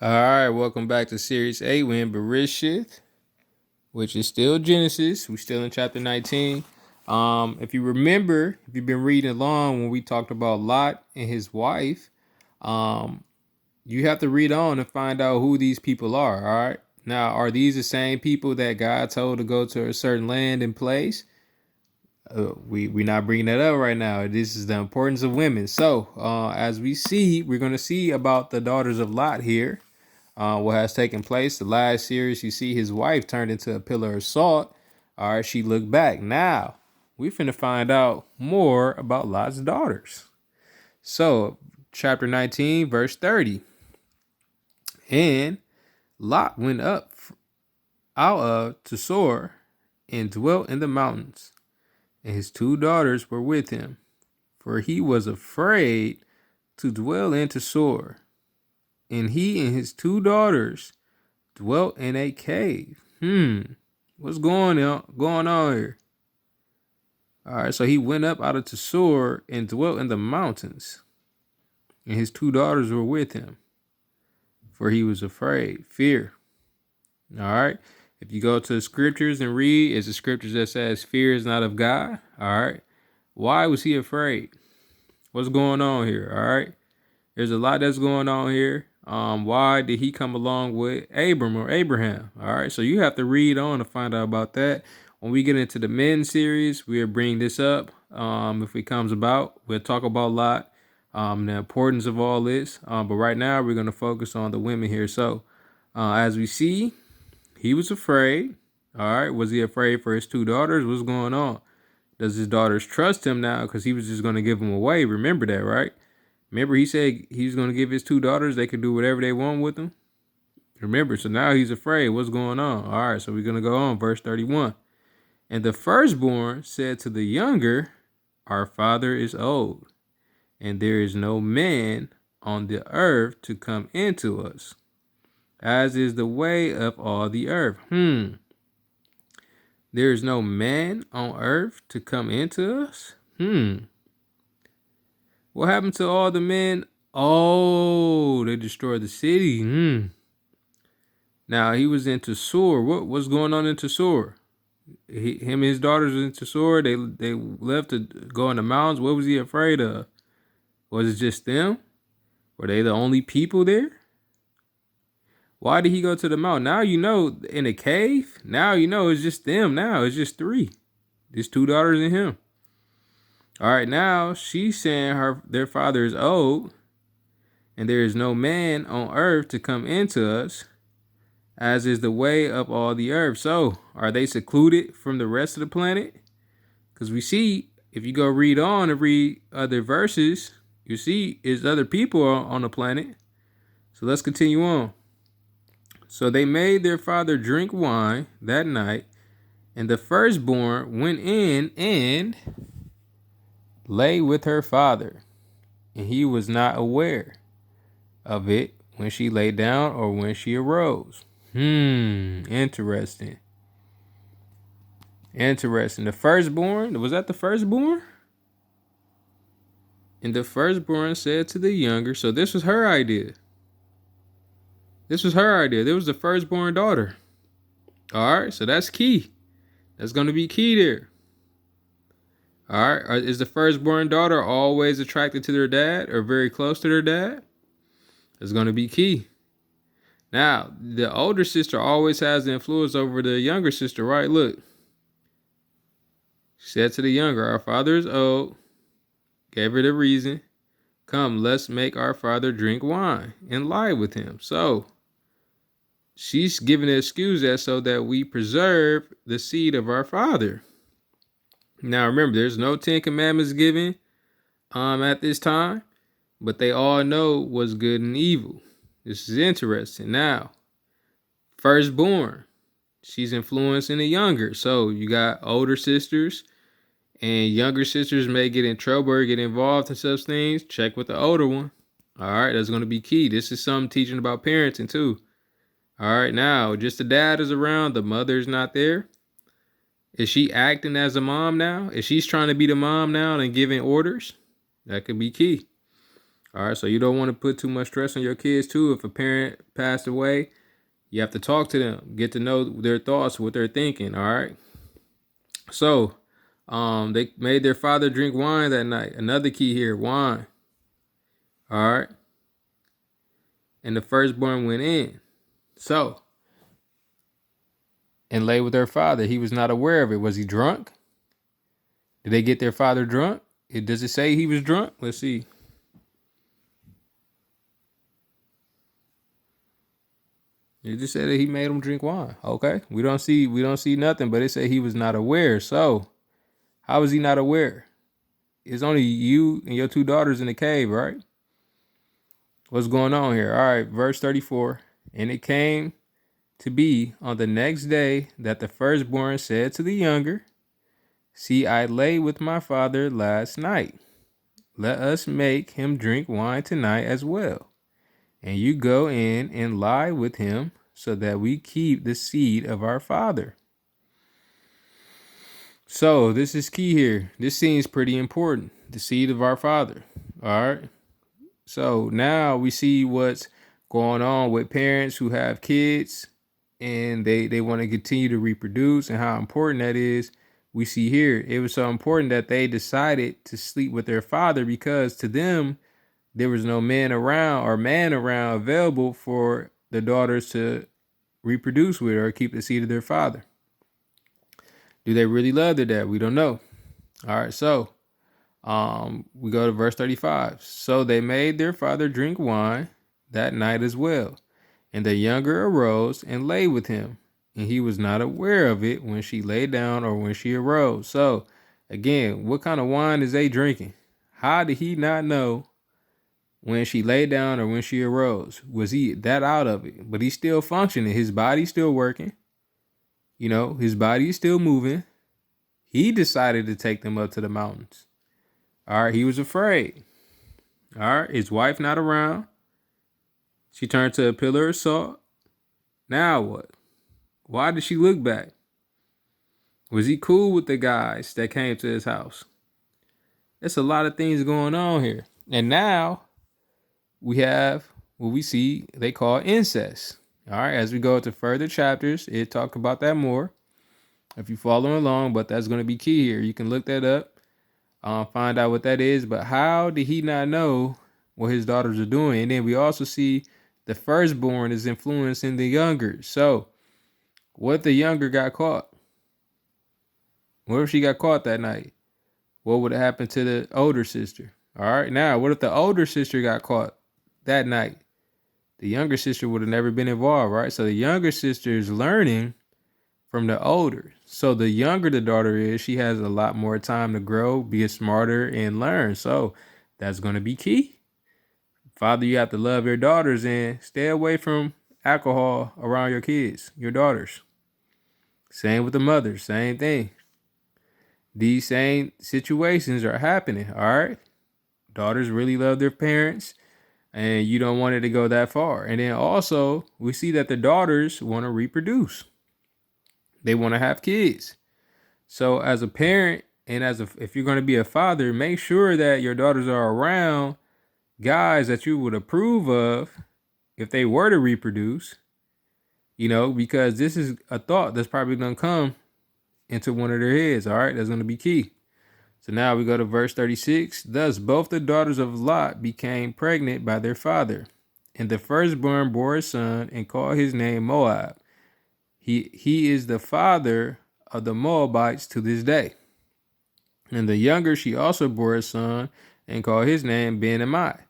All right, welcome back to Series 8. We're in Bereshith, which is still Genesis. We're still in chapter 19. If you remember, if you've been reading along when we talked about Lot and his wife, um, you have to read on and find out who these people are. All right. Now, are these the same people that God told to go to a certain land and place? We're not bringing that up right now. This is the importance of women. So, as we see, we're going to see about the daughters of Lot here. What has taken place. The last series, you see his wife turned into a pillar of salt. All right, she looked back. Now, we finna find out more about Lot's daughters. So, chapter 19, verse 30. And Lot went up out of Tusor and dwelt in the mountains, and his two daughters were with him, for he was afraid to dwell in Tusor. And he and his two daughters dwelt in a cave. What's going on here? All right, so he went up out of Tusor and dwelt in the mountains, and his two daughters were with him, for he was afraid, fear. All right, if you go to the scriptures and read, it's the scriptures that says fear is not of God. All right, why was he afraid? What's going on here? All right, there's a lot that's going on here. Why did he come along with Abram or Abraham? All right, so you have to read on to find out about that. When we get into the men series, we'll bring this up. If it comes about, we'll talk about Lot, the importance of all this. But right now, we're going to focus on the women here. So, as we see, he was afraid. All right, was he afraid for his two daughters? What's going on? Does his daughters trust him now? Because he was just going to give them away. Remember that, right? Remember, he said he was going to give his two daughters, they could do whatever they want with them. Remember, so now he's afraid. What's going on? All right, so we're going to go on. Verse 31. And the firstborn said to the younger, our father is old, and there is no man on the earth to come into us, as is the way of all the earth. There is no man on earth to come into us? What happened to all the men? Oh, they destroyed the city. Now, he was in Tusor. What's going on in Tusor? Him and his daughters was in Tusor. They left to go in the mountains. What was he afraid of? Was it just them? Were they the only people there? Why did he go to the mountain? Now you know, in a cave. Now you know it's just them. Now it's just three. His two daughters and him. All right, now she's saying their father is old, and there is no man on earth to come into us, as is the way of all the earth. So, are they secluded from the rest of the planet? Because we see, if you go read on and read other verses, you see is other people on the planet. So let's continue on. So they made their father drink wine that night, and the firstborn went in and lay with her father, and he was not aware of it when she lay down or when she arose. Interesting. Interesting. The firstborn, was that the firstborn? And the firstborn said to the younger, so this was her idea. This was the firstborn daughter. All right, so that's key. That's going to be key there. All right, is the firstborn daughter always attracted to their dad or very close to their dad? That's going to be key. Now, the older sister always has the influence over the younger sister, right? Look. She said to the younger, our father is old. Gave her the reason. Come, let's make our father drink wine and lie with him. So, she's giving the excuse that so that we preserve the seed of our father. Now, remember, there's no 10 commandments given at this time, but they all know what's good and evil. This is interesting. Now, firstborn, she's influencing the younger. So you got older sisters, and younger sisters may get in trouble or get involved in such things. Check with the older one. All right, that's going to be key. This is something teaching about parenting too. All right, now, just the dad is around, the mother's not there. Is she acting as a mom now? Is she's trying to be the mom now and giving orders? That could be key. All right, so you don't want to put too much stress on your kids too. If a parent passed away, you have to talk to them, get to know their thoughts, what they're thinking. All right. So, they made their father drink wine that night. Another key here, wine. All right. And the firstborn went in. So, and lay with their father. He was not aware of it. Was he drunk? Did they get their father drunk? Does it say he was drunk? Let's see. It just said that he made him drink wine. Okay. We don't see nothing, but it said he was not aware. So, how was he not aware? It's only you and your two daughters in the cave, right? What's going on here? All right, verse 34. And it came to be on the next day that the firstborn said to the younger, see, I lay with my father last night. Let us make him drink wine tonight as well. And you go in and lie with him so that we keep the seed of our father. So this is key here. This seems pretty important. The seed of our father. All right. So now we see what's going on with parents who have kids and they want to continue to reproduce and how important that is. We see here, it was so important that they decided to sleep with their father because to them, there was no man around available for the daughters to reproduce with or keep the seed of their father. Do they really love their dad? We don't know. All right, so we go to verse 35. So they made their father drink wine that night as well. And the younger arose and lay with him. And he was not aware of it when she lay down or when she arose. So again, what kind of wine is they drinking? How did he not know when she lay down or when she arose? Was he that out of it? But he's still functioning. His body's still working. You know, his body is still moving. He decided to take them up to the mountains. All right, he was afraid. All right, his wife not around. She turned to a pillar of salt. Now what? Why did she look back? Was he cool with the guys that came to his house? There's a lot of things going on here. And now we have what we see they call incest. All right, as we go into further chapters, it talk about that more if you're following along, but that's going to be key here. You can look that up, find out what that is. But how did he not know what his daughters are doing? And then we also see the firstborn is influencing the younger. So what if the younger got caught? What if she got caught that night? What would have happened to the older sister? All right, now what if the older sister got caught that night? The younger sister would have never been involved, right? So the younger sister is learning from the older. So the younger the daughter is, she has a lot more time to grow, be smarter, and learn. So that's going to be key. Father, you have to love your daughters and stay away from alcohol around your kids, your daughters. Same with the mothers, same thing. These same situations are happening, all right? Daughters really love their parents, and you don't want it to go that far. And then also, we see that the daughters want to reproduce. They want to have kids. So as a parent and if you're going to be a father, make sure that your daughters are around guys that you would approve of if they were to reproduce, you know, because this is a thought that's probably going to come into one of their heads. All right, that's going to be key. So now we go to verse 36. Thus both the daughters of Lot became pregnant by their father, and the firstborn bore a son and called his name Moab. He is the father of the Moabites to this day. And the younger she also bore a son and called his name Ben-Ammi.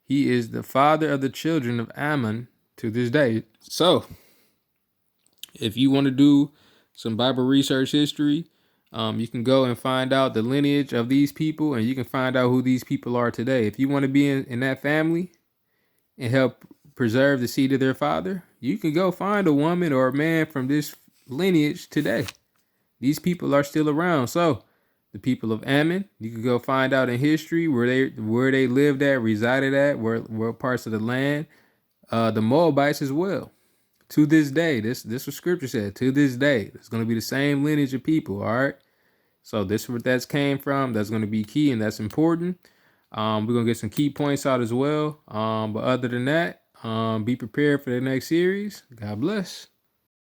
He is the father of the children of Ammon to this day. So if you want to do some Bible research history, you can go and find out the lineage of these people, and you can find out who these people are today. If you want to be in that family and help preserve the seed of their father, you can go find a woman or a man from this lineage today. These people are still around. So the people of Ammon, you can go find out in history where they lived at, resided at, where parts of the land. The Moabites as well. To this day, this what scripture said. To this day, it's going to be the same lineage of people. All right. So this is where that's came from. That's going to be key, and that's important. We're gonna get some key points out as well. But other than that, be prepared for the next series. God bless.